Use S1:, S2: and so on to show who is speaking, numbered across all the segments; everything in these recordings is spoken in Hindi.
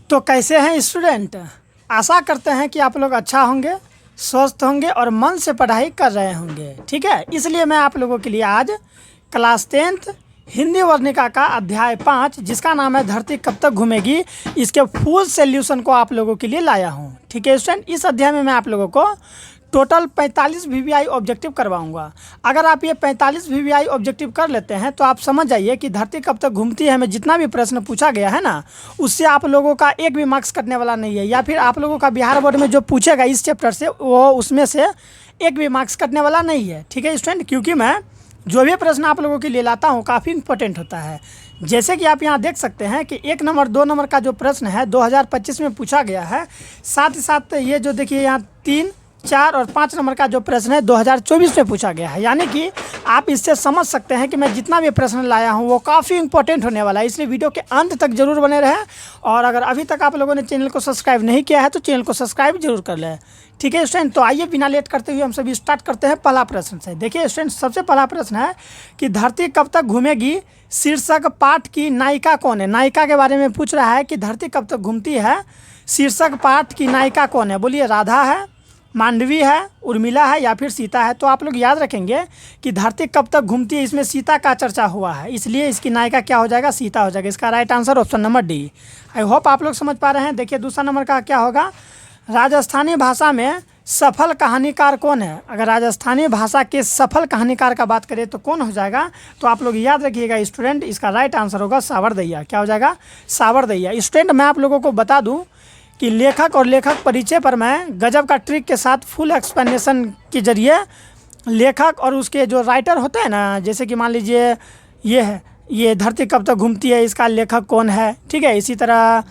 S1: तो कैसे हैं स्टूडेंट। आशा करते हैं कि आप लोग अच्छा होंगे, स्वस्थ होंगे और मन से पढ़ाई कर रहे होंगे। ठीक है, इसलिए मैं आप लोगों के लिए आज क्लास 10th हिंदी वर्णिका का अध्याय 5 जिसका नाम है धरती कब तक घूमेगी, इसके फुल सॉल्यूशन को आप लोगों के लिए लाया हूँ। ठीक है स्टूडेंट, इस अध्याय में मैं आप लोगों को टोटल 45 वीवीआई ऑब्जेक्टिव करवाऊंगा। अगर आप ये 45 वीवीआई ऑब्जेक्टिव कर लेते हैं तो आप समझ जाइए कि धरती कब तक घूमती है में जितना भी प्रश्न पूछा गया है ना, उससे आप लोगों का एक भी मार्क्स कटने वाला नहीं है, या फिर आप लोगों का बिहार बोर्ड में जो पूछेगा इस चैप्टर से वो उसमें से एक भी मार्क्स कटने वाला नहीं है। ठीक है स्टूडेंट, क्योंकि मैं जो भी प्रश्न आप लोगों के लिए लाता हूँ काफ़ी इंपॉर्टेंट होता है। जैसे कि आप यहाँ देख सकते हैं कि 1 नंबर 2 नंबर का जो प्रश्न है 2025 में पूछा गया है, साथ ही साथ ये जो देखिए यहाँ 3, 4 और 5 नंबर का जो प्रश्न है 2024 में पूछा गया है। यानी कि आप इससे समझ सकते हैं कि मैं जितना भी प्रश्न लाया हूँ वो काफ़ी इंपॉर्टेंट होने वाला है, इसलिए वीडियो के अंत तक जरूर बने रहें। और अगर अभी तक आप लोगों ने चैनल को सब्सक्राइब नहीं किया है तो चैनल को सब्सक्राइब जरूर कर लें। ठीक है स्टूडेंट, तो आइए बिना लेट करते हुए हम सभी स्टार्ट करते हैं पहला प्रश्न से। देखिए स्टूडेंट, सबसे पहला प्रश्न है कि धरती कब तक घूमेगी शीर्षक पाठ की नायिका कौन है। नायिका के बारे में पूछ रहा है कि धरती कब तक घूमती है, शीर्षक पाठ की नायिका कौन है। बोलिए राधा है, मांडवी है, उर्मिला है या फिर सीता है। तो आप लोग याद रखेंगे कि धरती कब तक घूमती है, इसमें सीता का चर्चा हुआ है, इसलिए इसकी नायिका क्या हो जाएगा, सीता हो जाएगा। इसका right answer option number D. I hope आप लोग समझ पा रहे हैं। देखिए दूसरा नंबर का क्या होगा, राजस्थानी भाषा में सफल कहानीकार कौन है। अगर राजस्थानी भाषा के सफल कहानीकार का बात करें तो कौन हो जाएगा, तो आप लोग याद रखिएगा स्टूडेंट, इसका राइट आंसर होगा सावरदैया। क्या हो जाएगा, सावरदैया। स्टूडेंट मैं आप लोगों को बता दूं कि लेखक और लेखक परिचय पर मैं गजब का ट्रिक के साथ फुल एक्सप्लेनेशन के जरिए लेखक और उसके जो राइटर होते हैं ना, जैसे कि मान लीजिए ये है, ये धरती कब तक घूमती है, इसका लेखक कौन है। ठीक है, इसी तरह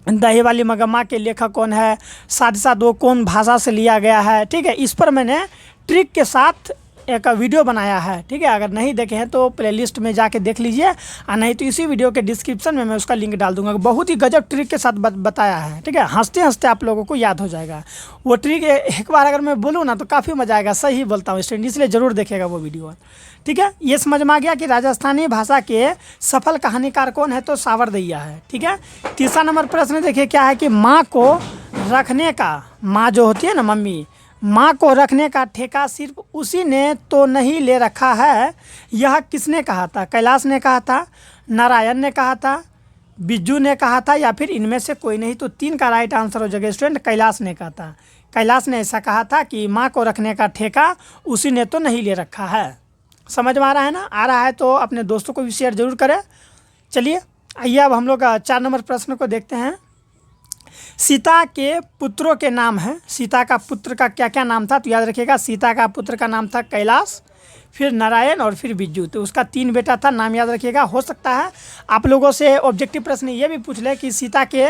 S1: दही वाली मगम्मा के लेखक कौन है, साथ ही साथ वो कौन भाषा से लिया गया है। ठीक है, इस पर मैंने ट्रिक के साथ एक वीडियो बनाया है। ठीक है, अगर नहीं देखे हैं तो प्लेलिस्ट में जाके देख लीजिए, और नहीं तो इसी वीडियो के डिस्क्रिप्शन में मैं उसका लिंक डाल दूंगा। बहुत ही गजब ट्रिक के साथ बताया है। ठीक है, हंसते हंसते आप लोगों को याद हो जाएगा वो ट्रिक। एक बार अगर मैं बोलूँ ना तो काफ़ी मजा आएगा, सही बोलता हूँ स्टूडेंट, इसलिए ज़रूर देखेगा वो वीडियो। ठीक है, ये समझ में आ गया कि राजस्थानी भाषा के सफल कहानीकार कौन है, तो सावरदैया है। ठीक है, तीसरा नंबर प्रश्न देखिए क्या है कि माँ को रखने का, माँ जो होती है ना मम्मी, माँ को रखने का ठेका सिर्फ उसी ने तो नहीं ले रखा है, यह किसने कहा था। कैलाश ने कहा था, नारायण ने कहा था, बिज्जू ने कहा था या फिर इनमें से कोई नहीं। तो 3 का राइट आंसर हो जाएगा स्टूडेंट, कैलाश ने कहा था। कैलाश ने ऐसा कहा था कि माँ को रखने का ठेका उसी ने तो नहीं ले रखा है। समझ में आ रहा है ना, आ रहा है तो अपने दोस्तों को भी शेयर जरूर करें। चलिए आइए अब हम लोग 4 नंबर प्रश्न को देखते हैं। सीता के पुत्रों के नाम हैं, सीता का पुत्र का क्या क्या नाम था, तो याद रखिएगा सीता का पुत्र का नाम था कैलाश, फिर नारायण और फिर बिज्जू। तो उसका 3 बेटा था, नाम याद रखिएगा। हो सकता है आप लोगों से ऑब्जेक्टिव प्रश्न ये भी पूछ ले कि सीता के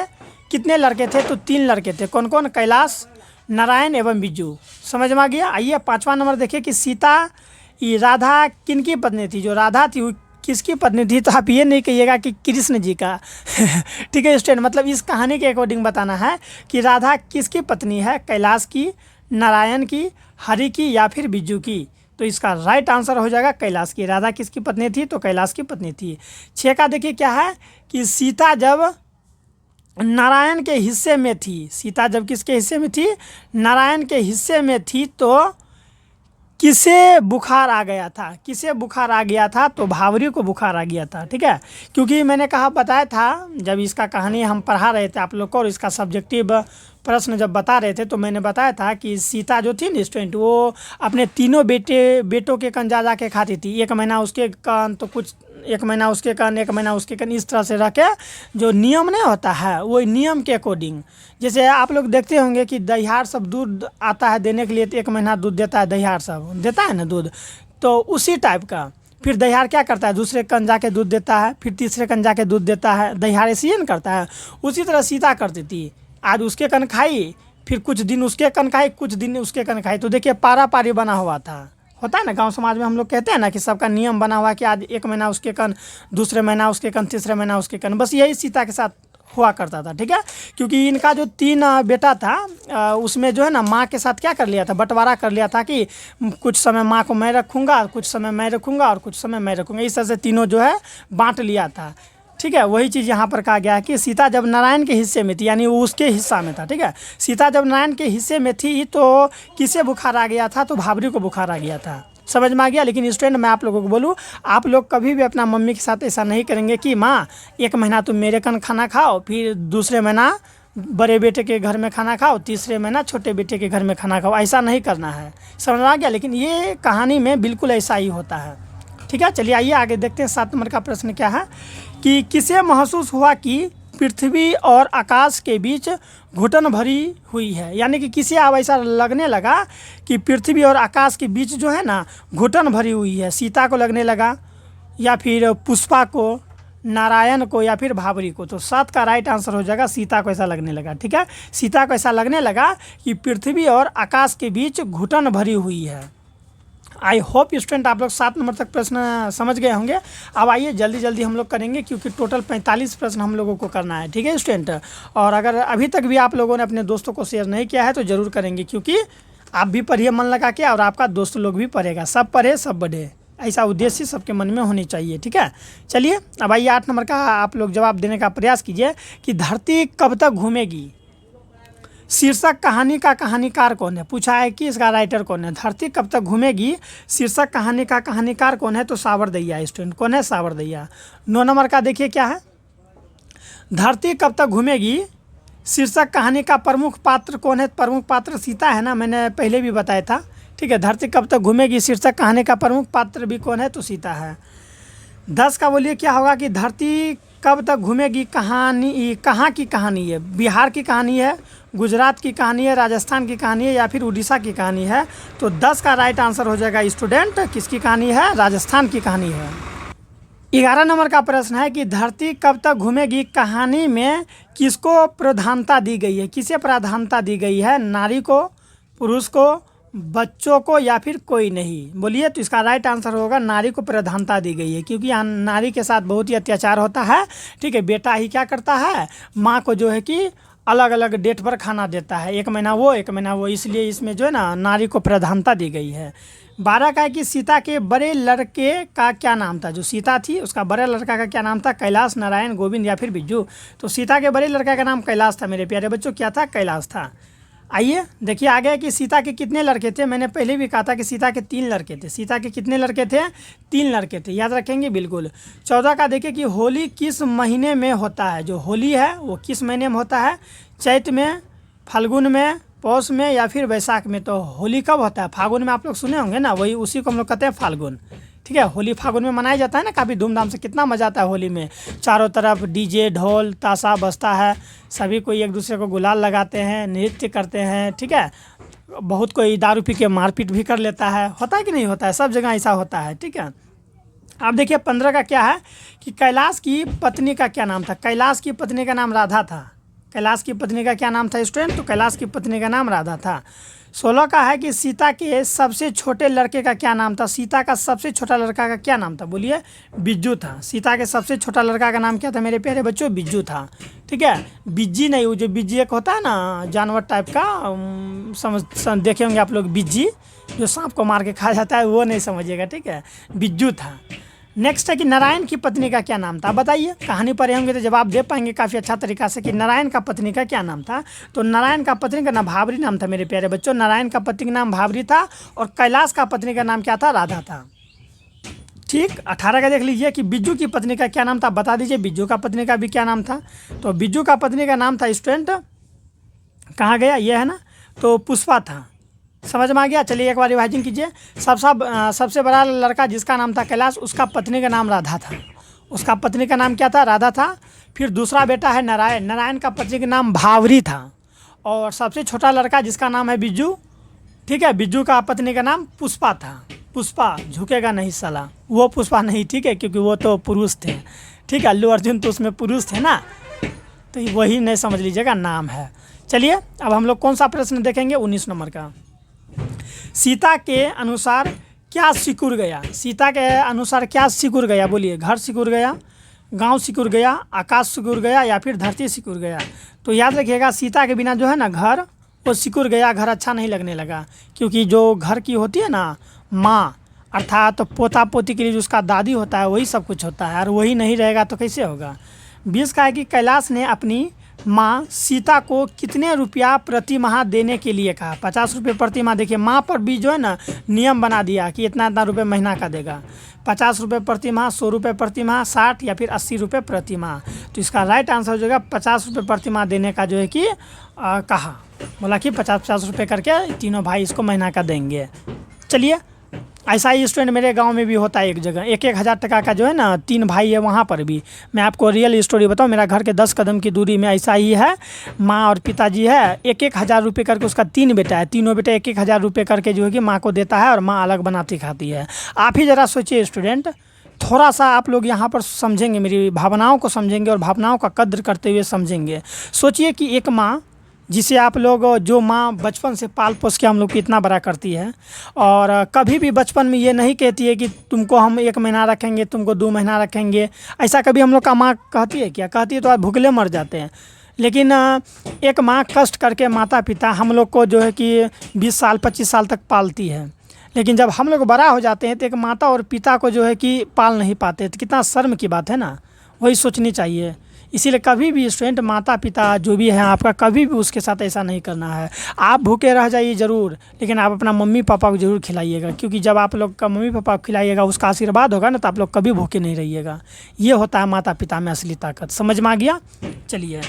S1: कितने लड़के थे, तो 3 लड़के थे। कौन कौन, कैलाश, नारायण एवं बिज्जू। समझ में आ गया। आइए 5वां नंबर देखिए कि सीता राधा किन की पत्नी थी। जो राधा थी वो किसकी पत्नी थी, तो आप ये नहीं कहिएगा कि कृष्ण जी का। ठीक है स्टूडेंट, मतलब इस कहानी के अकॉर्डिंग बताना है कि राधा किसकी पत्नी है, कैलाश की, नारायण की, हरि की या फिर बिज्जू की। तो इसका राइट आंसर हो जाएगा कैलाश की। राधा किसकी पत्नी थी, तो कैलाश की पत्नी थी। 6 का देखिए क्या है कि सीता जब नारायण के हिस्से में थी, सीता जब किसके हिस्से में थी, नारायण के हिस्से में थी, तो किसे बुखार आ गया था, किसे बुखार आ गया था, तो भावरी को बुखार आ गया था। ठीक है, क्योंकि मैंने कहा बताया था जब इसका कहानी हम पढ़ा रहे थे आप लोग को और इसका सब्जेक्टिव प्रश्न जब बता रहे थे तो मैंने बताया था कि सीता जो थी ना स्टूडेंट, वो अपने तीनों बेटों के कन जा के खाती थी। 1 महीना उसके कन, तो कुछ 1 महीना उसके कन, 1 महीना उसके कन, इस तरह से रख के जो नियम नहीं होता है वो नियम के अकॉर्डिंग। जैसे आप लोग देखते होंगे कि दहियार सब दूध आता है देने के लिए, तो 1 महीना दूध देता है, दहियार सब देता है ना दूध, तो उसी टाइप का। फिर दहियार क्या करता है, दूसरे कन जाके दूध देता है, फिर तीसरे कन जाके दूध देता है, दहियार ऐसे ही करता है। उसी तरह सीता करती थी, आज उसके कन खाई, फिर कुछ दिन उसके कन खाई, कुछ दिन उसके कन खाई। तो देखिए पारा पारी बना हुआ था, होता है ना गांव समाज में, हम लोग कहते हैं ना कि सबका नियम बना हुआ कि आज 1 महीना उसके कन, दूसरे महीना उसके कन, तीसरे महीना उसके कन। बस यही सीता के साथ हुआ करता था। ठीक है, क्योंकि इनका जो 3 बेटा था उसमें जो है ना माँ के साथ क्या कर लिया था, बंटवारा कर लिया था कि कुछ समय माँ को मैं रखूँगा, कुछ समय मैं रखूँगा और कुछ समय मैं रखूँगा। इस तरह से तीनों जो है बांट लिया था। ठीक है, वही चीज़ यहाँ पर कहा गया है कि सीता जब नारायण के हिस्से में थी, यानी वो उसके हिस्सा में था। ठीक है, सीता जब नारायण के हिस्से में थी तो किसे बुखार आ गया था? तो भाबरी को बुखार आ गया था। समझ में आ गया। लेकिन स्टूडेंट मैं आप लोगों को बोलूँ, आप लोग कभी भी अपना मम्मी के साथ ऐसा नहीं करेंगे कि माँ 1 महीना तुम मेरे कन खाना खाओ, फिर दूसरे महीना बड़े बेटे के घर में खाना खाओ, तीसरे महीना छोटे बेटे के घर में खाना खाओ। ऐसा नहीं करना है। समझ में आ गया। लेकिन ये कहानी में बिल्कुल ऐसा ही होता है। ठीक है, चलिए आइए आगे देखते हैं। 7 नंबर का प्रश्न क्या है कि किसे महसूस हुआ कि पृथ्वी और आकाश के बीच घुटन भरी हुई है? यानी कि किसे अब ऐसा लगने लगा कि पृथ्वी और आकाश के बीच जो है ना घुटन भरी हुई है। सीता को लगने लगा, या फिर पुष्पा को, नारायण को, या फिर भाबरी को। तो 7 का राइट आंसर हो जाएगा सीता को ऐसा लगने लगा। ठीक है, सीता को ऐसा लगने लगा कि पृथ्वी और आकाश के बीच घुटन भरी हुई है। आई होप स्टूडेंट आप लोग 7 नंबर तक प्रश्न समझ गए होंगे। अब आइए जल्दी जल्दी हम लोग करेंगे, क्योंकि टोटल 45 प्रश्न हम लोगों को करना है। ठीक है स्टूडेंट, और अगर अभी तक भी आप लोगों ने अपने दोस्तों को शेयर नहीं किया है तो ज़रूर करेंगे, क्योंकि आप भी पढ़िए मन लगा के, और आपका दोस्त लोग भी पढ़ेगा। सब पढ़े सब बढ़े, ऐसा उद्देश्य सबके मन में होनी चाहिए। ठीक है, चलिए अब आइए 8 नंबर का आप लोग जवाब देने का प्रयास कीजिए कि धरती कब तक घूमेगी। शीर्षक कहानी का कहानीकार कौन है? पूछा है कि इसका राइटर कौन है। धरती कब तक घूमेगी, शीर्षक कहानी का कहानीकार कौन है? तो सावरदैया। स्टूडेंट कौन है? सावरदैया। 9 नंबर का देखिए क्या है, धरती कब तक घूमेगी, शीर्षक कहानी का प्रमुख पात्र कौन है? प्रमुख पात्र सीता है ना, मैंने पहले भी बताया था। ठीक है, धरती कब तक घूमेगी, शीर्षक कहानी का प्रमुख पात्र भी कौन है? तो सीता है। 10 का बोलिए क्या होगा कि धरती कब तक घूमेगी कहानी कहाँ की कहानी है? बिहार की कहानी है, गुजरात की कहानी है, राजस्थान की कहानी है, या फिर उड़ीसा की कहानी है? तो 10 का राइट आंसर हो जाएगा स्टूडेंट, किसकी कहानी है? राजस्थान की कहानी है। 11 नंबर का प्रश्न है कि धरती कब तक घूमेगी कहानी में किसको प्रधानता दी गई है? किसे प्रधानता दी गई है? नारी को, पुरुष को, बच्चों को, या फिर कोई नहीं? बोलिए। तो इसका राइट आंसर होगा नारी को प्रधानता दी गई है, क्योंकि यहाँ नारी के साथ बहुत ही अत्याचार होता है। ठीक है, बेटा ही क्या करता है, माँ को जो है कि अलग अलग डेट पर खाना देता है, 1 महीना वो 1 महीना वो, इसलिए इसमें जो है ना नारी को प्रधानता दी गई है। 12 का है कि सीता के बड़े लड़के का क्या नाम था? जो सीता थी उसका बड़े लड़का का क्या नाम था? कैलाश, नारायण, गोविंद, या फिर बिज्जू? तो सीता के बड़े लड़का का नाम कैलाश था मेरे प्यारे बच्चों। क्या था? कैलाश था। आइए देखिए आगे कि सीता के कितने लड़के थे। मैंने पहले भी कहा था कि सीता के 3 लड़के थे। सीता के कितने लड़के थे? 3 लड़के थे, याद रखेंगे बिल्कुल। 14 का देखिए कि होली किस महीने में होता है? जो होली है वो किस महीने में होता है? चैत में, फाल्गुन में, पौष में, या फिर वैशाख में? तो होली कब होता है? फागुन में। आप लोग सुने होंगे ना, वही उसी को हम लोग कहते हैं फाल्गुन। ठीक है, होली फागुन में मनाया जाता है ना, काफ़ी धूमधाम से। कितना मज़ा आता है होली में, चारों तरफ डीजे ढोल ताशा बजता है, सभी कोई एक दूसरे को गुलाल लगाते हैं, नृत्य करते हैं। ठीक है, बहुत कोई दारू पी के मारपीट भी कर लेता है। होता है कि नहीं होता है? सब जगह ऐसा होता है। ठीक है, अब देखिए 15 का क्या है कि कैलाश की पत्नी का क्या नाम था? कैलाश की पत्नी का नाम राधा था। कैलाश की पत्नी का क्या नाम था स्टूडेंट? तो कैलाश की पत्नी का नाम राधा था। 16 का है कि सीता के सबसे छोटे लड़के का क्या नाम था? सीता का सबसे छोटा लड़का का क्या नाम था? बोलिए। बिज्जू था। सीता के सबसे छोटा लड़का का नाम क्या था मेरे प्यारे बच्चों? बिज्जू था। ठीक है, बिज्जी नहीं, वो जो बिज्जी एक होता है ना जानवर टाइप का, देखे होंगे आप लोग, बिज्जी जो सांप को मार के खा जाता है, वो नहीं समझिएगा। ठीक है, बिज्जू था। नेक्स्ट है कि नारायण की पत्नी का क्या नाम था? बताइए, कहानी पढ़े होंगे तो जवाब दे पाएंगे काफ़ी अच्छा तरीका से कि नारायण का पत्नी का क्या नाम था। तो नारायण का पत्नी का नाम भाबरी नाम था मेरे प्यारे बच्चों। नारायण का पत्नी का नाम भाबरी था, और कैलाश का पत्नी का नाम क्या था? राधा था। ठीक, 18 का देख लीजिए कि बिज्जू की पत्नी का क्या नाम था? बता दीजिए, बिज्जू का पत्नी का भी क्या नाम था? तो बिज्जू का पत्नी का नाम था स्टूडेंट, कहाँ गया ये है ना, तो पुष्पा था। समझ में आ गया। चलिए एक बार रिवाइजिंग कीजिए। सबसे बड़ा लड़का जिसका नाम था कैलाश, उसका पत्नी का नाम राधा था। उसका पत्नी का नाम क्या था? राधा था। फिर दूसरा बेटा है नारायण, नारायण का पत्नी का नाम भावरी था। और सबसे छोटा लड़का जिसका नाम है बिज्जू, ठीक है, बिज्जू का पत्नी का नाम पुष्पा था। पुष्पा झुकेगा नहीं साला, वो पुष्पा नहीं, ठीक है, क्योंकि वो तो पुरुष थे। ठीक है, अल्लू अर्जुन तो उसमें पुरुष थे ना, तो वही नहीं समझ लीजिएगा, नाम है। चलिए अब हम लोग कौन सा प्रश्न देखेंगे? 19 नंबर का। सीता के अनुसार क्या सिकुड़ गया? सीता के अनुसार क्या सिकुड़ गया? बोलिए। घर सिकुड़ गया, गांव सिकुड़ गया, आकाश सिकुड़ गया, या फिर धरती सिकुड़ गया? तो याद रखिएगा, सीता के बिना जो है ना घर वो सिकुड़ गया। घर अच्छा नहीं लगने लगा, क्योंकि जो घर की होती है ना माँ, अर्थात तो पोता पोती के लिए जो उसका दादी होता है वही सब कुछ होता है, और वही नहीं रहेगा तो कैसे होगा। 20 का है कि कैलाश ने अपनी माँ सीता को कितने रुपया प्रति माह देने के लिए कहा। 50 रुपये प्रति माह। देखिए माँ पर भी जो है ना नियम बना दिया कि इतना इतना रुपये महीना का देगा। 50 रुपये प्रति माह, 100 रुपये प्रति माह, 60 या फिर 80 रुपये प्रति माह। तो इसका राइट आंसर हो जाएगा 50 रुपये प्रति माह देने का जो है कि कहा, बोला कि 50-50 रुपये करके तीनों भाई इसको महीना का देंगे। चलिए, ऐसा ही स्टूडेंट मेरे गांव में भी होता है एक जगह, 1-1 हज़ार टका का जो है ना 3 भाई है वहाँ पर भी। मैं आपको रियल स्टोरी बताऊँ, मेरा घर के 10 कदम की दूरी में ऐसा ही है। माँ और पिताजी है, 1-1 हज़ार रुपये करके, उसका 3 बेटा है, तीनों बेटे 1-1 हज़ार रुपये करके जो है कि माँ को देता है और माँ अलग बनाती खाती है। आप ही ज़रा सोचिए स्टूडेंट, थोड़ा सा आप लोग यहाँ पर समझेंगे, मेरी भावनाओं को समझेंगे और भावनाओं का कद्र करते हुए समझेंगे। सोचिए कि एक माँ जिसे आप लोग, जो माँ बचपन से पाल पोस के हम लोग को इतना बड़ा करती है, और कभी भी बचपन में ये नहीं कहती है कि तुमको हम 1 महीना रखेंगे, तुमको 2 महीना रखेंगे। ऐसा कभी हम लोग का माँ कहती है क्या? कहती है तो आज भूखले मर जाते हैं। लेकिन एक माँ कष्ट करके, माता पिता हम लोग को जो है कि 20 साल 25 साल तक पालती है, लेकिन जब हम लोग बड़ा हो जाते हैं तो एक माता और पिता को जो है कि पाल नहीं पाते, तो कितना शर्म की बात है ना। वही सोचनी चाहिए। इसीलिए कभी भी स्टूडेंट, माता पिता जो भी है आपका, कभी भी उसके साथ ऐसा नहीं करना है। आप भूखे रह जाइए ज़रूर, लेकिन आप अपना मम्मी पापा को ज़रूर खिलाइएगा, क्योंकि जब आप लोग का मम्मी पापा को खिलाइएगा, उसका आशीर्वाद होगा ना, तो आप लोग कभी भूखे नहीं रहिएगा। ये होता है माता पिता में असली ताकत। समझ में आ गया? चलिए,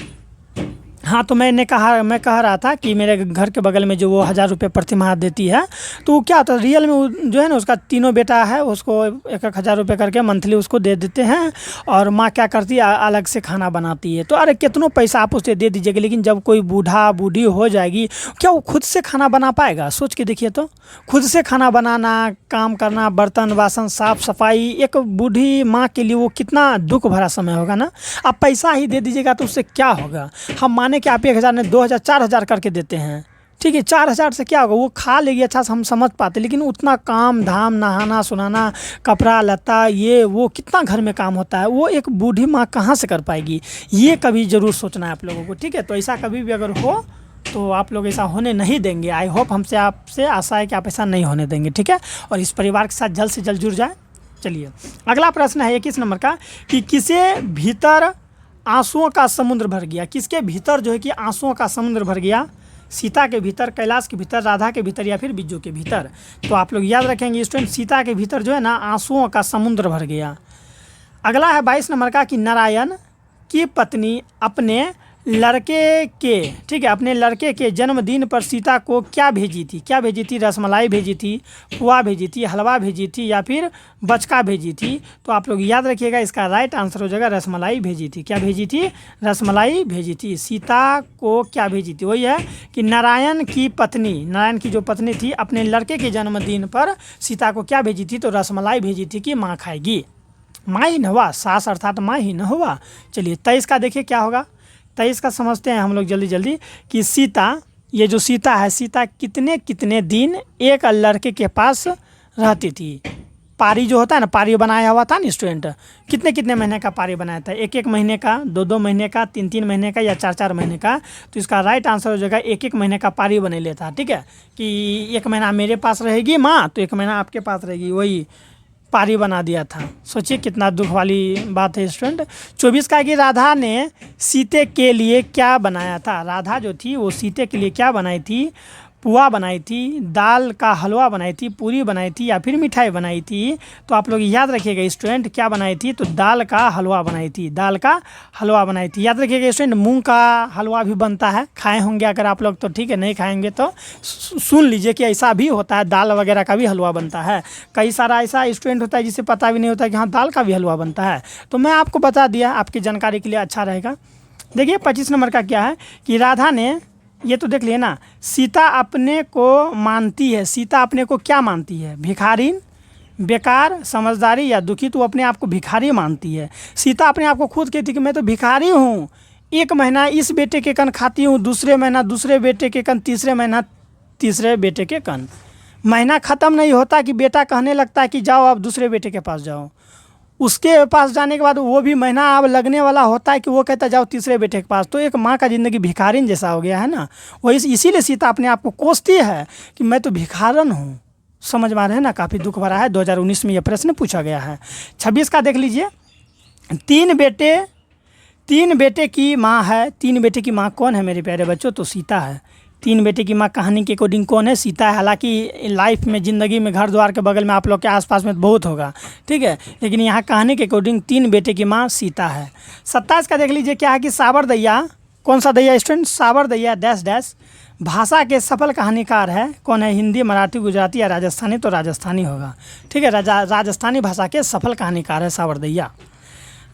S1: हाँ, तो मैं कह रहा था कि मेरे घर के बगल में जो वो 1000 रुपये प्रति माह देती है, तो क्या होता है रियल में वो जो है ना, उसका तीनों बेटा है, उसको 1-1 हज़ार रुपये करके मंथली उसको दे देते हैं, और माँ क्या करती है, अलग से खाना बनाती है। तो अरे कितनों पैसा आप उसे दे दीजिएगा, लेकिन जब कोई बूढ़ा बूढ़ी हो जाएगी, क्या वो खुद से खाना बना पाएगा? सोच के देखिए तो, खुद से खाना बनाना, काम करना, बर्तन बासन साफ़ सफाई, एक बूढ़ी माँ के लिए वो कितना दुख भरा समय होगा ना। आप पैसा ही दे दीजिएगा तो उससे क्या होगा? हम माने कि आप 1000 नहीं 2000 4000 करके देते हैं, ठीक है, 4000 से क्या होगा? वो खा लेगी, अच्छा से हम समझ पाते, लेकिन उतना काम धाम, नहाना सुनाना, कपड़ा लत्ता, ये वो कितना घर में काम होता है, वो एक बूढ़ी माँ कहाँ से कर पाएगी? ये कभी ज़रूर सोचना है आप लोगों को, ठीक है। तो ऐसा कभी भी अगर हो तो आप लोग ऐसा होने नहीं देंगे। आई होप, हमसे आपसे आशा है कि आप ऐसा नहीं होने देंगे, ठीक है, और इस परिवार के साथ जल्द से जल्द जुड़ जाए। चलिए, अगला प्रश्न है 21 नंबर का, कि किसे भीतर आंसुओं का समुद्र भर गया? किसके भीतर जो है कि आंसुओं का समुद्र भर गया? सीता के भीतर, कैलाश के भीतर, राधा के भीतर, या फिर बिज्जू के भीतर? तो आप लोग याद रखेंगे स्टूडेंट, सीता के भीतर जो है ना आंसुओं का समुद्र भर गया। अगला है 22 नंबर का, कि नारायण की पत्नी अपने लड़के के, ठीक है, अपने लड़के के जन्मदिन पर सीता को क्या भेजी थी? क्या भेजी थी? रसमलाई भेजी थी, पुआ भेजी थी, हलवा भेजी थी, या फिर बचका भेजी थी? तो आप लोग याद रखिएगा, इसका राइट आंसर हो जाएगा रसमलाई भेजी थी। क्या भेजी थी? रसमलाई भेजी थी। सीता को क्या भेजी थी? वही है कि नारायण की पत्नी, नारायण की जो पत्नी थी, अपने लड़के के जन्मदिन पर सीता को क्या भेजी थी? तो रसमलाई भेजी थी कि माँ खाएगी। माँ ही न हुआ, सास अर्थात माँ ही न हुआ। चलिए, 23 का देखिए क्या होगा। 23 का समझते हैं हम लोग जल्दी जल्दी, कि सीता, ये जो सीता है, सीता कितने कितने दिन एक लड़के के पास रहती थी? पारी जो होता है ना, पारी बनाया हुआ था ना स्टूडेंट, कितने कितने महीने का पारी बनाया था? 1-1 महीने का, 2-2 महीने का, 3-3 महीने का, या 4-4 महीने का? तो इसका राइट आंसर हो जाएगा 1-1 महीने का पारी बने लेता, ठीक है, कि 1 महीना मेरे पास रहेगी माँ, तो 1 महीना आपके पास रहेगी, वही पारी बना दिया था। सोचिए कितना दुख वाली बात है स्टूडेंट। 24 का, कि राधा ने सीते के लिए क्या बनाया था? राधा जो थी वो सीते के लिए क्या बनाई थी? पुआ बनाई थी, दाल का हलवा बनाई थी, पूरी बनाई थी, या फिर मिठाई बनाई थी? तो आप लोग याद रखिएगा स्टूडेंट, क्या बनाई थी? तो दाल का हलवा बनाई थी, दाल का हलवा बनाई थी। याद रखिएगा स्टूडेंट, मूंग का हलवा भी बनता है, खाए होंगे अगर आप लोग, तो ठीक है, नहीं खाएंगे तो सुन लीजिए कि ऐसा भी होता है, दाल वगैरह का भी हलवा बनता है। कई सारा ऐसा स्टूडेंट होता है जिसे पता भी नहीं होता कि हाँ दाल का भी हलवा बनता है, तो मैं आपको बता दिया, आपकी जानकारी के लिए अच्छा रहेगा। देखिए 25 नंबर का क्या है, कि राधा ने, ये तो देख लिए ना, सीता अपने को मानती है, सीता अपने को क्या मानती है? भिखारिन, बेकार, समझदारी, या दुखी? तो अपने आप को भिखारी मानती है। सीता अपने आप को खुद कहती कि मैं तो भिखारी हूँ, 1 महीना इस बेटे के कन खाती हूँ, दूसरे महीना दूसरे बेटे के कन, तीसरे महीना तीसरे बेटे के कन। महीना ख़त्म नहीं होता कि बेटा कहने लगता है कि जाओ अब दूसरे बेटे के पास जाओ, उसके पास जाने के बाद वो भी महीना अब लगने वाला होता है कि वो कहता है जाओ तीसरे बेटे के पास। तो एक माँ का ज़िंदगी भिखारिन जैसा हो गया है ना। वो इसीलिए सीता अपने आप को कोसती है कि मैं तो भिखारन हूँ, समझ में आ रहे हैं ना, काफ़ी दुख भरा है। 2019 में यह प्रश्न पूछा गया है। 26 का देख लीजिए, तीन बेटे की माँ है। तीन बेटे की माँ कौन है मेरे प्यारे बच्चों? तो सीता है। तीन बेटे की माँ कहानी के अकॉर्डिंग कौन है? सीता है। हालांकि लाइफ में, ज़िंदगी में घर द्वार के बगल में आप लोग के आसपास में बहुत होगा, ठीक है, लेकिन यहाँ कहानी के अकॉर्डिंग तीन बेटे की माँ सीता है। 27 का देख लीजिए, क्या है कि साबर दैया, कौन सा दैया स्टूडेंट? साबर दैया डैश डैश भाषा के सफल कहानीकार है। कौन है? हिंदी, मराठी, गुजराती या राजस्थानी? तो राजस्थानी होगा, ठीक है। राजस्थानी भाषा के सफल कहानीकार है साबर दैया।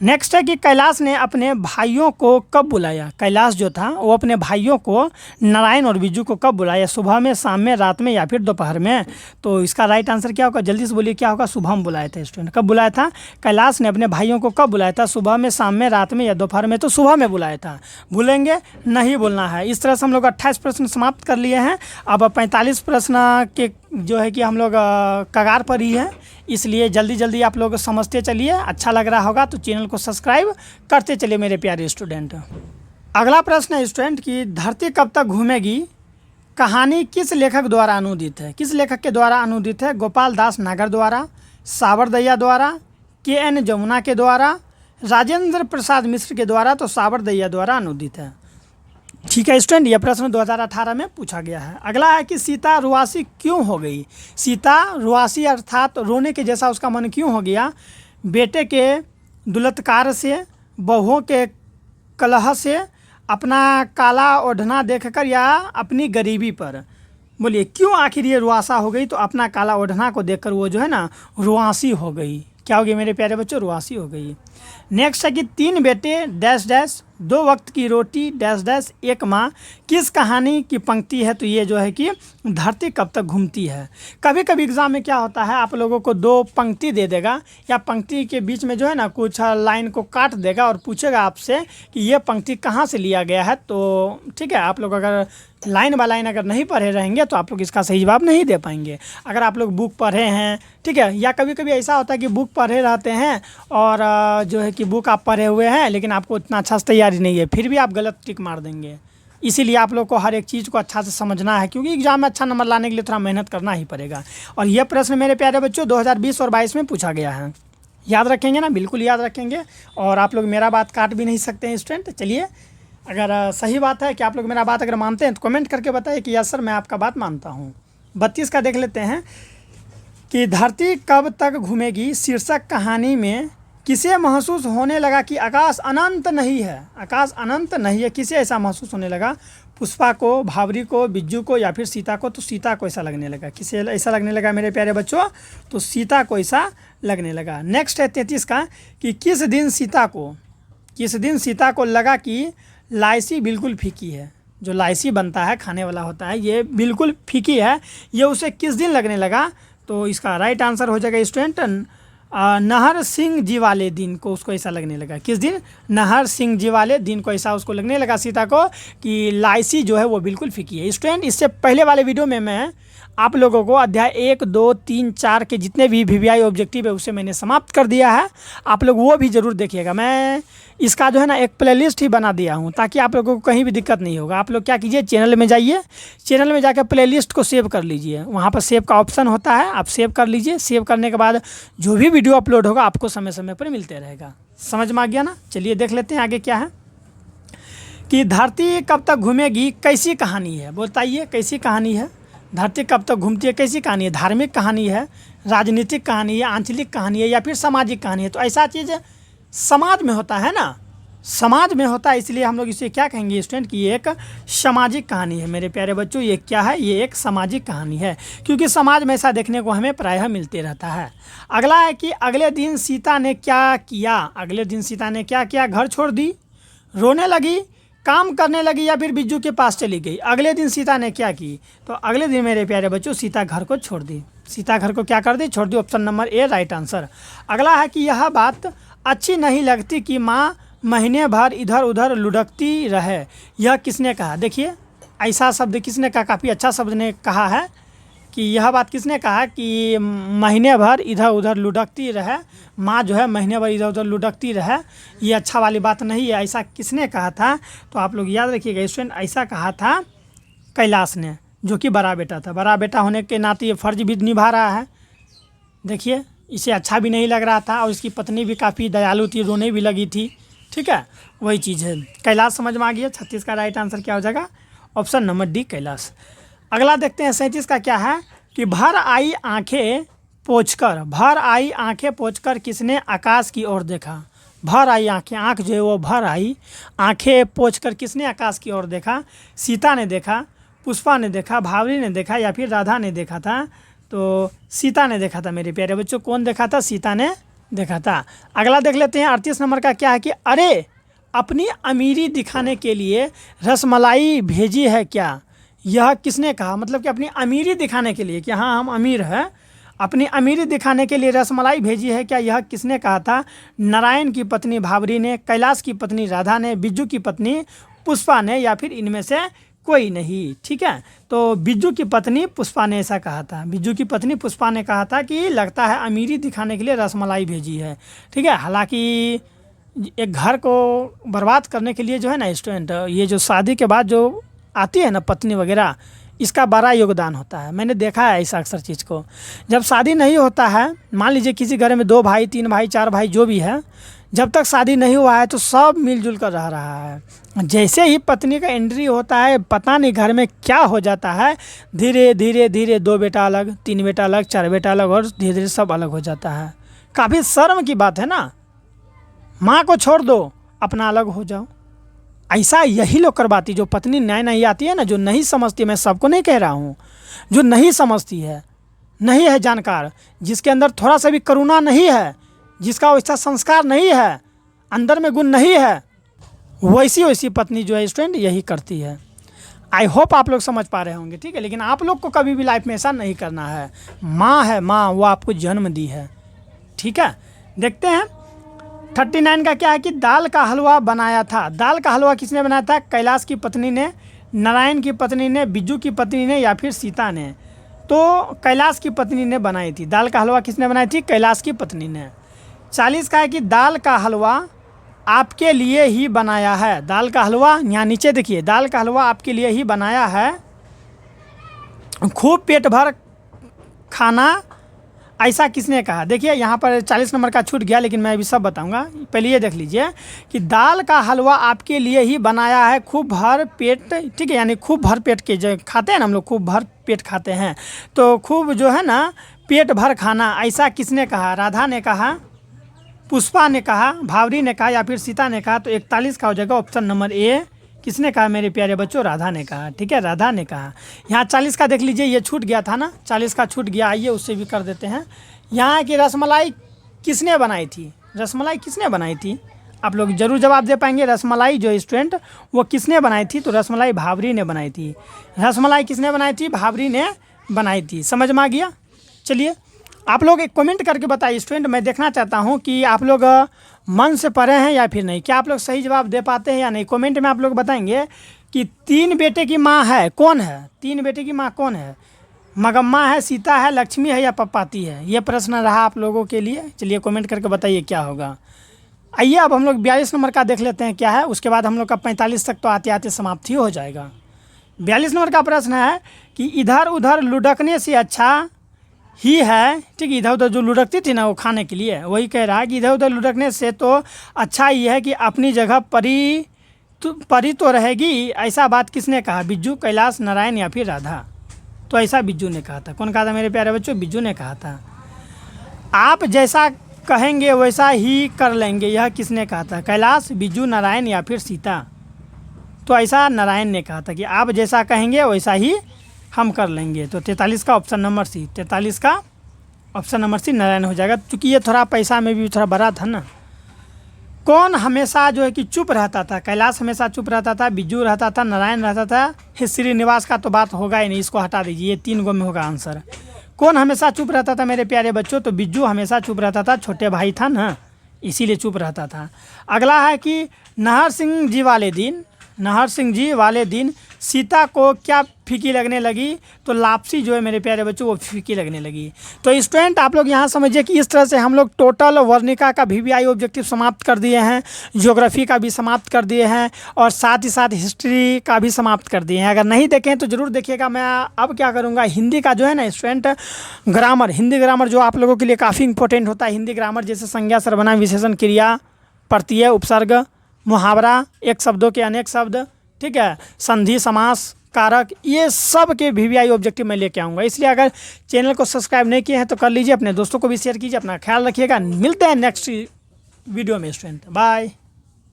S1: नेक्स्ट है कि कैलाश ने अपने भाइयों को कब बुलाया? कैलाश जो था वो अपने भाइयों को, नारायण और बिज्जू को कब बुलाया? सुबह में, शाम में, रात में या फिर दोपहर में? तो इसका राइट आंसर क्या होगा? जल्दी से बोलिए, क्या होगा? सुबह में बुलाया था स्टूडेंट। कब बुलाया था? कैलाश ने अपने भाइयों को कब बुलाया था? सुबह में, शाम में, रात में या दोपहर में? तो सुबह में बुलाया था। भूलेंगे नहीं बोलना है। इस तरह से हम लोग 28 प्रश्न समाप्त कर लिए हैं। अब 45 प्रश्न के जो है कि हम लोग कगार पर ही है, इसलिए जल्दी जल्दी आप लोग समझते चलिए। अच्छा लग रहा होगा तो चैनल को सब्सक्राइब करते चलिए मेरे प्यारे स्टूडेंट। अगला प्रश्न है स्टूडेंट कि धरती कब तक घूमेगी कहानी किस लेखक द्वारा अनुदित है? किस लेखक के द्वारा अनुदित है? गोपाल दास नागर द्वारा, साबर दैया द्वारा, के.एन. जमुना के द्वारा, राजेंद्र प्रसाद मिश्र के द्वारा? तो साबर दैया द्वारा अनुदित है, ठीक है स्टूडेंट। यह प्रश्न 2018 में पूछा गया है। अगला है कि सीता रुआसी क्यों हो गई? सीता रुआसी अर्थात रोने के जैसा उसका मन क्यों हो गया? बेटे के दुलत्कार से, बहुओं के कलह से, अपना काला ओढ़ना देखकर या अपनी गरीबी पर? बोलिए क्यों आखिर ये रुआसा हो गई? तो अपना काला ओढ़ना को देखकर वो जो है ना रुआसी हो गई। क्या हो गई मेरे प्यारे बच्चों? रुआसी हो गई। नेक्स्ट है कि तीन बेटे डैश डैश, दो वक्त की रोटी डैश डैश, एक माँ किस कहानी की पंक्ति है? तो ये जो है कि धरती कब तक घूमती है। कभी कभी एग्जाम में क्या होता है, आप लोगों को दो पंक्ति दे देगा या पंक्ति के बीच में जो है ना कुछ लाइन को काट देगा और पूछेगा आपसे कि ये पंक्ति कहाँ से लिया गया है। तो ठीक है, आप लोग अगर लाइन बाय लाइन अगर नहीं पढ़े रहेंगे तो आप लोग इसका सही जवाब नहीं दे पाएंगे। अगर आप लोग बुक पढ़े हैं, ठीक है, या कभी कभी ऐसा होता है कि बुक पढ़े रहते हैं और जो है कि बुक आप पढ़े हुए हैं लेकिन आपको इतना अच्छा से तैयारी नहीं है, फिर भी आप गलत टिक मार देंगे। इसीलिए आप लोग को हर एक चीज़ को अच्छा से समझना है, क्योंकि एग्जाम में अच्छा नंबर लाने के लिए थोड़ा मेहनत करना ही पड़ेगा। और यह प्रश्न मेरे प्यारे बच्चों 2020 और 22 में पूछा गया है। याद रखेंगे ना? बिल्कुल याद रखेंगे। और आप लोग मेरा बात काट भी नहीं सकते हैं स्टूडेंट। चलिए, अगर सही बात है कि आप लोग मेरा बात अगर मानते हैं तो कमेंट करके बताइए कि यस सर मैं आपका बात मानता हूँ। 32 का देख लेते हैं कि धरती कब तक घूमेगी शीर्षक कहानी में किसे महसूस होने लगा कि आकाश अनंत नहीं है? आकाश अनंत नहीं है, किसे ऐसा महसूस होने लगा? पुष्पा को, भावरी को, बिज्जू को या फिर सीता को? तो सीता को ऐसा लगने लगा। किसे ऐसा लगने लगा मेरे प्यारे बच्चों? तो सीता को ऐसा लगने लगा। नेक्स्ट है 33 का कि किस दिन सीता को लगा कि लाइसी बिल्कुल फीकी है? जो लाइसी बनता है, खाने वाला होता है, ये बिल्कुल फीकी है, ये उसे किस दिन लगने लगा? तो इसका राइट आंसर हो जाएगा स्टूडेंट नहर सिंह जी वाले दिन को उसको ऐसा लगने लगा। किस दिन? नहर सिंह जी वाले दिन को ऐसा उसको लगने लगा सीता को कि लाइसी जो है वो बिल्कुल फीकी है। स्टूडेंट, इससे पहले वाले वीडियो में मैं आप लोगों को अध्याय 1, 2, 3, 4 के जितने भी वीवीआई ऑब्जेक्टिव है उसे मैंने समाप्त कर दिया है। आप लोग वो भी ज़रूर देखिएगा। मैं इसका जो है ना एक प्लेलिस्ट ही बना दिया हूँ ताकि आप लोगों को कहीं भी दिक्कत नहीं होगा। आप लोग क्या कीजिए, चैनल में जाइए, चैनल में जाकर प्लेलिस्ट को सेव कर लीजिए। वहाँ पर सेव का ऑप्शन होता है, आप सेव कर लीजिए। सेव करने के बाद जो भी वीडियो अपलोड होगा आपको समय समय पर मिलते रहेगा। समझ में आ गया ना? चलिए देख लेते हैं आगे क्या है कि धरती कब तक घूमेगी कैसी कहानी है? बताइए कैसी कहानी है? धरती कब तक घूमती है कैसी कहानी है? धार्मिक कहानी है, राजनीतिक कहानी है, आंचलिक कहानी है या फिर सामाजिक कहानी है? तो ऐसा चीज़ समाज में होता है ना, समाज में होता है, इसलिए हम लोग इसे क्या कहेंगे स्टूडेंट कि ये एक सामाजिक कहानी है। मेरे प्यारे बच्चों, ये क्या है? ये एक सामाजिक कहानी है, क्योंकि समाज में ऐसा देखने को हमें प्रायः मिलते रहता है। अगला है कि अगले दिन सीता ने क्या किया? अगले दिन सीता ने क्या किया? घर छोड़ दी, रोने लगी, काम करने लगी या फिर बिज्जू के पास चली गई? अगले दिन सीता ने क्या की? तो अगले दिन मेरे प्यारे बच्चों सीता घर को छोड़ दी। सीता घर को क्या कर दी? छोड़ दी। Option number A right answer. अगला है कि यह बात अच्छी नहीं लगती कि माँ महीने भर इधर उधर लुढ़कती रहे। यह किसने कहा? देखिए ऐसा शब्द किसने कहा? काफ़ी अच्छा शब्द ने कहा है कि यह बात किसने कहा कि महीने भर इधर उधर लुढ़कती रहे, माँ जो है महीने भर इधर उधर लुढ़कती रहे, ये अच्छा वाली बात नहीं है। ऐसा किसने कहा था? तो आप लोग याद रखिएगा स्टूडेंट, ऐसा कहा था कैलाश ने। जो कि बड़ा बेटा था। बड़ा बेटा होने के नाते ये फ़र्ज भी निभा रहा है। देखिए, इसे अच्छा भी नहीं लग रहा था और इसकी पत्नी भी काफ़ी दयालु थी, रोने भी लगी थी। ठीक है, वही चीज़ है। कैलाश समझ में आ गया। 36 का राइट आंसर क्या हो जाएगा? Option number D, Kailash. अगला देखते हैं 37 का क्या है कि भर आई आंखें पोंछकर, भर आई आंखें पोंछकर किसने आकाश की ओर देखा। भर आई आंखें, आंख जो है वो भर आई, आंखें पोंछकर किसने आकाश की ओर देखा? सीता ने देखा, पुष्पा ने देखा, भावरी ने देखा या फिर राधा ने देखा था? तो सीता ने देखा था मेरे प्यारे बच्चों। कौन देखा था? सीता ने देखा था। अगला देख लेते हैं 38 नंबर का क्या है कि अरे अपनी अमीरी दिखाने के लिए रसमलाई भेजी है क्या? यह किसने कहा? मतलब कि अपनी अमीरी दिखाने के लिए कि हाँ हम अमीर हैं, अपनी अमीरी दिखाने के लिए रसमलाई भेजी है क्या? यह किसने कहा था? नारायण की पत्नी भावरी ने, कैलाश की पत्नी राधा ने, बिज्जू की पत्नी पुष्पा ने या फिर इनमें से कोई नहीं। ठीक है, तो बिज्जू की पत्नी पुष्पा ने ऐसा कहा था। बिज्जू की पत्नी पुष्पा ने कहा था कि लगता है अमीरी दिखाने के लिए रसमलाई भेजी है। ठीक है, हालांकि एक घर को बर्बाद करने के लिए जो है ना स्टूडेंट, ये जो शादी के बाद जो आती है ना पत्नी वगैरह, इसका बड़ा योगदान होता है। मैंने देखा है ऐसा अक्सर चीज़ को। जब शादी नहीं होता है, मान लीजिए किसी घर में 2 भाई 3 भाई 4 भाई जो भी है, जब तक शादी नहीं हुआ है तो सब मिलजुल कर रह रहा है। जैसे ही पत्नी का एंट्री होता है, पता नहीं घर में क्या हो जाता है, धीरे धीरे धीरे 2 बेटा अलग, 3 बेटा अलग, 4 बेटा अलग और धीरे धीरे सब अलग हो जाता है। काफ़ी शर्म की बात है ना। माँ को छोड़ दो, अपना अलग हो जाओ। ऐसा यही लोग करवाती, जो पत्नी नई नई आती है ना, जो नहीं समझती, मैं सबको नहीं कह रहा हूँ, जो नहीं समझती है, नहीं है जानकार, जिसके अंदर थोड़ा सा भी करुणा नहीं है, जिसका वैसा संस्कार नहीं है, अंदर में गुण नहीं है, वैसी पत्नी जो है स्टूडेंट यही करती है। आई होप आप लोग समझ पा रहे होंगे। ठीक है, लेकिन आप लोग को कभी भी लाइफ में ऐसा नहीं करना है। माँ है, माँ, वो आपको जन्म दी है। ठीक है, देखते हैं 39 का क्या है कि दाल का हलवा बनाया था। दाल का हलवा किसने बनाया था? कैलाश की पत्नी ने, नारायण की पत्नी ने, बिज्जू की पत्नी ने या फिर सीता ने? तो कैलाश की पत्नी ने बनाई थी। दाल का हलवा किसने बनाई थी? कैलाश की पत्नी ने। 40 का है कि दाल का हलवा आपके लिए ही बनाया है। दाल का हलवा, यहाँ नीचे देखिए, दाल का हलवा आपके लिए ही बनाया है, खूब पेट भर खाना, ऐसा किसने कहा? देखिए यहाँ पर 40 नंबर का छूट गया, लेकिन मैं अभी सब बताऊंगा। पहले ये देख लीजिए कि दाल का हलवा आपके लिए ही बनाया है, खूब भर पेट। ठीक है, यानी खूब भर पेट के जो खाते हैं ना हम लोग, खूब भर पेट खाते हैं, तो खूब जो है ना पेट भर खाना, ऐसा किसने कहा? राधा ने कहा, पुष्पा ने कहा, भावरी ने कहा या फिर सीता ने कहा? तो 41 का हो जाएगा ऑप्शन नंबर ए। किसने कहा मेरे प्यारे बच्चों? राधा ने कहा। ठीक है, राधा ने कहा। यहाँ 40 का देख लीजिए, ये छूट गया था ना, 40 का छूट गया। आइए उससे भी कर देते हैं। यहाँ की रसमलाई किसने बनाई थी? रसमलाई किसने बनाई थी? आप लोग जरूर जवाब दे पाएंगे। रसमलाई जो स्टूडेंट वो किसने बनाई थी? तो रसमलाई भावरी ने बनाई थी। रसमलाई किसने बनाई थी? भावरी ने बनाई थी। समझ में आ गया? चलिए आप लोग एक कमेंट करके बताइए स्टूडेंट, मैं देखना चाहता हूँ कि आप लोग मन से पढ़े हैं या फिर नहीं। क्या आप लोग सही जवाब दे पाते हैं या नहीं? कमेंट में आप लोग बताएंगे कि 3 बेटे की माँ है, कौन है? 3 बेटे की माँ कौन है? मगम्मा है, सीता है, लक्ष्मी है या पपाती है? ये प्रश्न रहा आप लोगों के लिए। चलिए कमेंट करके बताइए क्या होगा। आइए अब हम लोग 42 नंबर का देख लेते हैं क्या है, उसके बाद हम लोग का 45 तक तो आते आते समाप्ति हो जाएगा। 42 नंबर का प्रश्न है कि इधर उधर लुढ़कने से अच्छा ही है। ठीक, इधर उधर जो लुढ़कती थी ना वो खाने के लिए, वही कह रहा है कि इधर उधर लुढ़कने से तो अच्छा ही है कि अपनी जगह परी तो रहेगी। ऐसा बात किसने कहा? बिज्जू, कैलाश, नारायण या फिर राधा? तो ऐसा बिज्जू ने कहा था। कौन कहा था मेरे प्यारे बच्चों? बिज्जू ने कहा था। आप जैसा कहेंगे वैसा ही कर लेंगे, यह किसने कहा था? कैलाश, बिज्जू, नारायण या फिर सीता? तो ऐसा नारायण ने कहा था कि आप जैसा कहेंगे वैसा ही हम कर लेंगे। तो 43 का ऑप्शन नंबर सी, 43 का ऑप्शन नंबर सी नारायण हो जाएगा, क्योंकि ये थोड़ा पैसा में भी थोड़ा बड़ा था ना। कौन हमेशा जो है कि चुप रहता था? कैलाश हमेशा चुप रहता था, बिज्जू रहता था, नारायण रहता था। श्रीनिवास का तो बात होगा ही नहीं, इसको हटा दीजिए, ये 3 गो में होगा आंसर। कौन हमेशा चुप रहता था मेरे प्यारे बच्चों? तो बिज्जू हमेशा चुप रहता था, छोटे भाई था ना, इसीलिए चुप रहता था। अगला है कि नहर सिंह जी वाले दिन सीता को क्या फीकी लगने लगी, तो लापसी जो है मेरे प्यारे बच्चों वो फीकी लगने लगी। तो स्टूडेंट आप लोग यहाँ समझिए कि इस तरह से हम लोग टोटल वर्णिका का VVI ऑब्जेक्टिव समाप्त कर दिए हैं, ज्योग्राफी का भी समाप्त कर दिए हैं और साथ ही साथ हिस्ट्री का भी समाप्त कर दिए हैं। अगर नहीं देखें तो ज़रूर देखिएगा। मैं अब क्या करूँगा, हिंदी का जो है ना स्टूडेंट ग्रामर, हिंदी ग्रामर जो आप लोगों के लिए काफ़ी इंपॉर्टेंट होता है, हिंदी ग्रामर जैसे संज्ञा, सर्वनाम, विशेषण, क्रिया, प्रत्यय, उपसर्ग, मुहावरा, एक शब्दों के अनेक शब्द, ठीक है, संधि, समास, कारक, ये सब के VVI ऑब्जेक्टिव मैं लेके आऊँगा। इसलिए अगर चैनल को सब्सक्राइब नहीं किए हैं तो कर लीजिए, अपने दोस्तों को भी शेयर कीजिए। अपना ख्याल रखिएगा। मिलते हैं नेक्स्ट वीडियो में स्टूडेंट। बाय।